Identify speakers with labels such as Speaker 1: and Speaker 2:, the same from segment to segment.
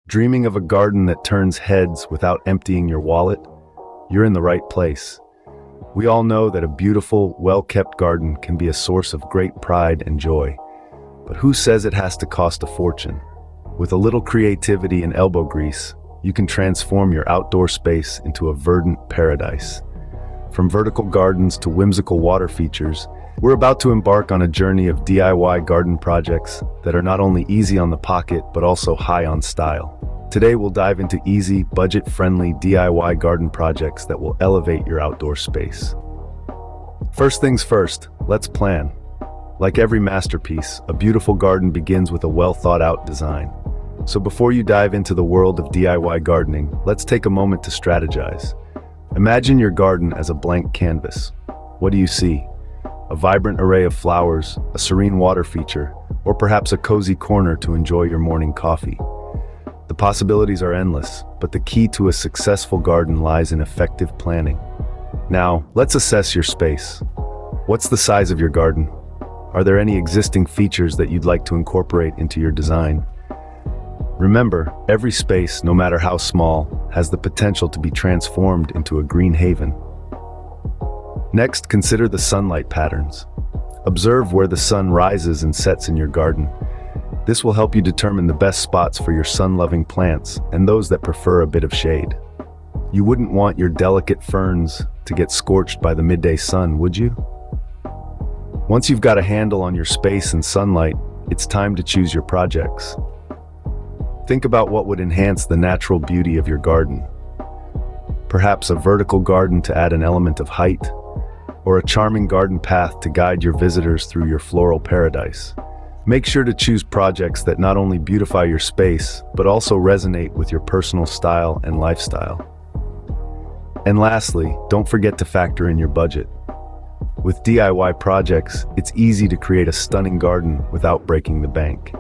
Speaker 1: Dreaming of a garden that turns heads without emptying your wallet? You're in the right place. We all know that a beautiful, well-kept garden can be a source of great pride and joy. But who says it has to cost a fortune? With a little creativity and elbow grease, you can transform your outdoor space into a verdant paradise. From vertical gardens to whimsical water features, we're about to embark on a journey of DIY garden projects that are not only easy on the pocket, but also high on style. Today, we'll dive into easy, budget-friendly DIY garden projects that will elevate your outdoor space. First things first, let's plan. Like every masterpiece, a beautiful garden begins with a well-thought-out design. So before you dive into the world of DIY gardening, let's take a moment to strategize. Imagine your garden as a blank canvas. What do you see? A vibrant array of flowers, a serene water feature, or perhaps a cozy corner to enjoy your morning coffee. The possibilities are endless, but the key to a successful garden lies in effective planning. Now, let's assess your space. What's the size of your garden? Are there any existing features that you'd like to incorporate into your design? Remember, every space, no matter how small, has the potential to be transformed into a green haven. Next, consider the sunlight patterns. Observe where the sun rises and sets in your garden. This will help you determine the best spots for your sun-loving plants and those that prefer a bit of shade. You wouldn't want your delicate ferns to get scorched by the midday sun, would you? Once you've got a handle on your space and sunlight, it's time to choose your projects. Think about what would enhance the natural beauty of your garden. Perhaps a vertical garden to add an element of height, or a charming garden path to guide your visitors through your floral paradise. Make sure to choose projects that not only beautify your space, but also resonate with your personal style and lifestyle. And lastly, don't forget to factor in your budget. With DIY projects, it's easy to create a stunning garden without breaking the bank.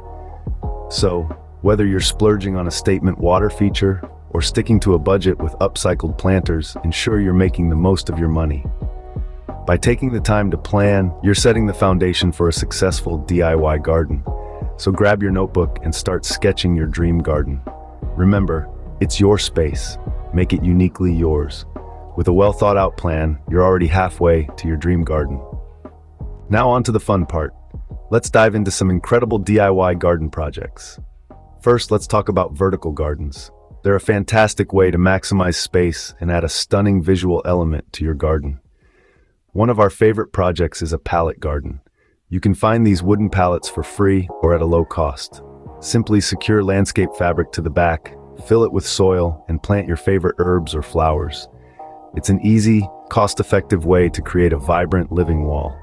Speaker 1: So, whether you're splurging on a statement water feature or sticking to a budget with upcycled planters, ensure you're making the most of your money. By taking the time to plan, you're setting the foundation for a successful DIY garden. So grab your notebook and start sketching your dream garden. Remember, it's your space. Make it uniquely yours. With a well-thought-out plan, you're already halfway to your dream garden. Now on to the fun part. Let's dive into some incredible DIY garden projects. First, let's talk about vertical gardens. They're a fantastic way to maximize space and add a stunning visual element to your garden. One of our favorite projects is a pallet garden. You can find these wooden pallets for free or at a low cost. Simply secure landscape fabric to the back, fill it with soil, and plant your favorite herbs or flowers. It's an easy, cost-effective way to create a vibrant living wall.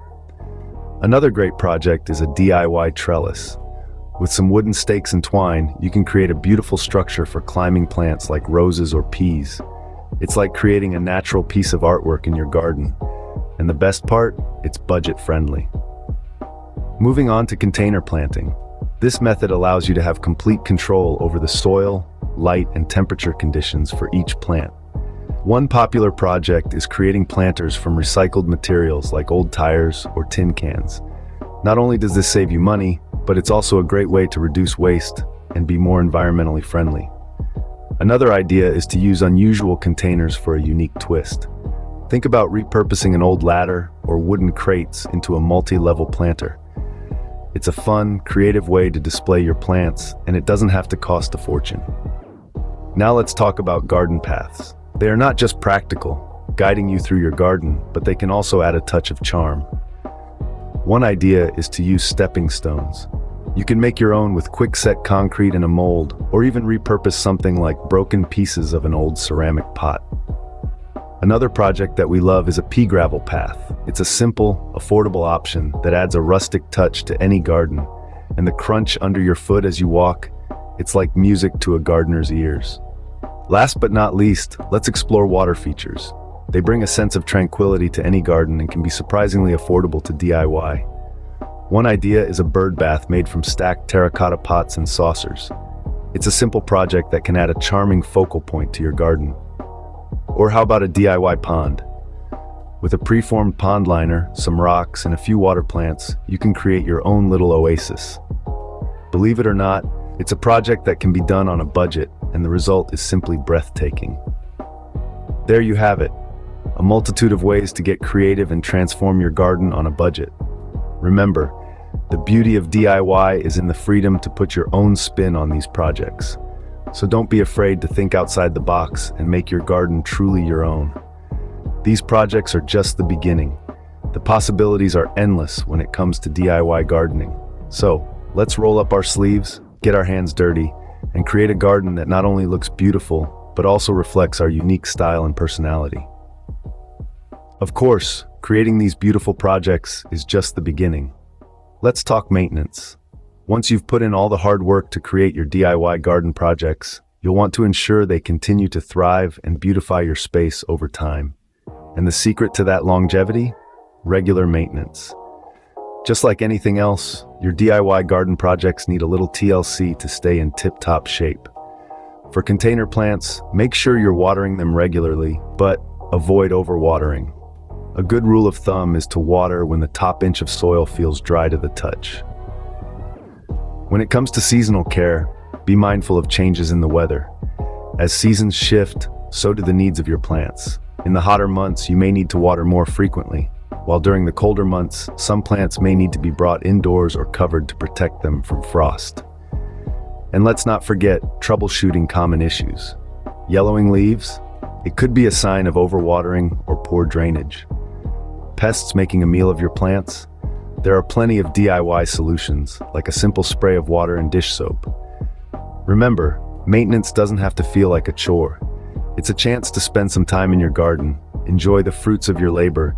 Speaker 1: Another great project is a DIY trellis. With some wooden stakes and twine, you can create a beautiful structure for climbing plants like roses or peas. It's like creating a natural piece of artwork in your garden. And the best part, it's budget-friendly. Moving on to container planting. This method allows you to have complete control over the soil, light, and temperature conditions for each plant. One popular project is creating planters from recycled materials like old tires or tin cans. Not only does this save you money, but it's also a great way to reduce waste and be more environmentally friendly. Another idea is to use unusual containers for a unique twist. Think about repurposing an old ladder or wooden crates into a multi-level planter. It's a fun, creative way to display your plants, and it doesn't have to cost a fortune. Now let's talk about garden paths. They are not just practical, guiding you through your garden, but they can also add a touch of charm. One idea is to use stepping stones. You can make your own with quick-set concrete in a mold, or even repurpose something like broken pieces of an old ceramic pot. Another project that we love is a pea gravel path. It's a simple, affordable option that adds a rustic touch to any garden, and the crunch under your foot as you walk, it's like music to a gardener's ears. Last but not least, let's explore water features. They bring a sense of tranquility to any garden and can be surprisingly affordable to DIY. One idea is a bird bath made from stacked terracotta pots and saucers. It's a simple project that can add a charming focal point to your garden. Or how about a DIY pond? With a preformed pond liner, some rocks, and a few water plants, you can create your own little oasis. Believe it or not, It's a project that can be done on a budget, and the result is simply breathtaking. There you have it, a multitude of ways to get creative and transform your garden on a budget. Remember, the beauty of DIY is in the freedom to put your own spin on these projects. So don't be afraid to think outside the box and make your garden truly your own. These projects are just the beginning. The possibilities are endless when it comes to DIY gardening. So, let's roll up our sleeves, get our hands dirty, and create a garden that not only looks beautiful, but also reflects our unique style and personality. Of course, creating these beautiful projects is just the beginning. Let's talk maintenance. Once you've put in all the hard work to create your DIY garden projects, you'll want to ensure they continue to thrive and beautify your space over time. And the secret to that longevity? Regular maintenance. Just like anything else, your DIY garden projects need a little TLC to stay in tip-top shape. For container plants, make sure you're watering them regularly, but avoid overwatering. A good rule of thumb is to water when the top inch of soil feels dry to the touch. When it comes to seasonal care, be mindful of changes in the weather. As seasons shift, so do the needs of your plants. In the hotter months, you may need to water more frequently, while during the colder months, some plants may need to be brought indoors or covered to protect them from frost. And let's not forget troubleshooting common issues. Yellowing leaves? It could be a sign of overwatering or poor drainage. Pests making a meal of your plants? There are plenty of DIY solutions, like a simple spray of water and dish soap. Remember, maintenance doesn't have to feel like a chore. It's a chance to spend some time in your garden, enjoy the fruits of your labor,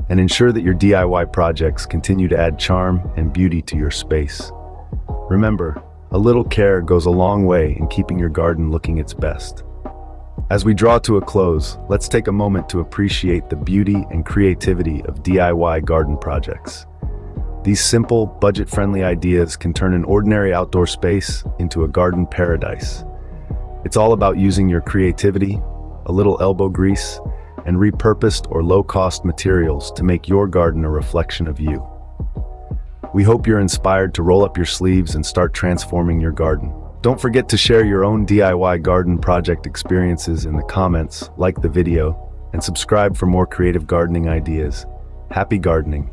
Speaker 1: and ensure that your DIY projects continue to add charm and beauty to your space. Remember, a little care goes a long way in keeping your garden looking its best. As we draw to a close, let's take a moment to appreciate the beauty and creativity of DIY garden projects. These simple, budget-friendly ideas can turn an ordinary outdoor space into a garden paradise. It's all about using your creativity, a little elbow grease, and repurposed or low-cost materials to make your garden a reflection of you. We hope you're inspired to roll up your sleeves and start transforming your garden. Don't forget to share your own DIY garden project experiences in the comments, like the video, and subscribe for more creative gardening ideas. Happy gardening!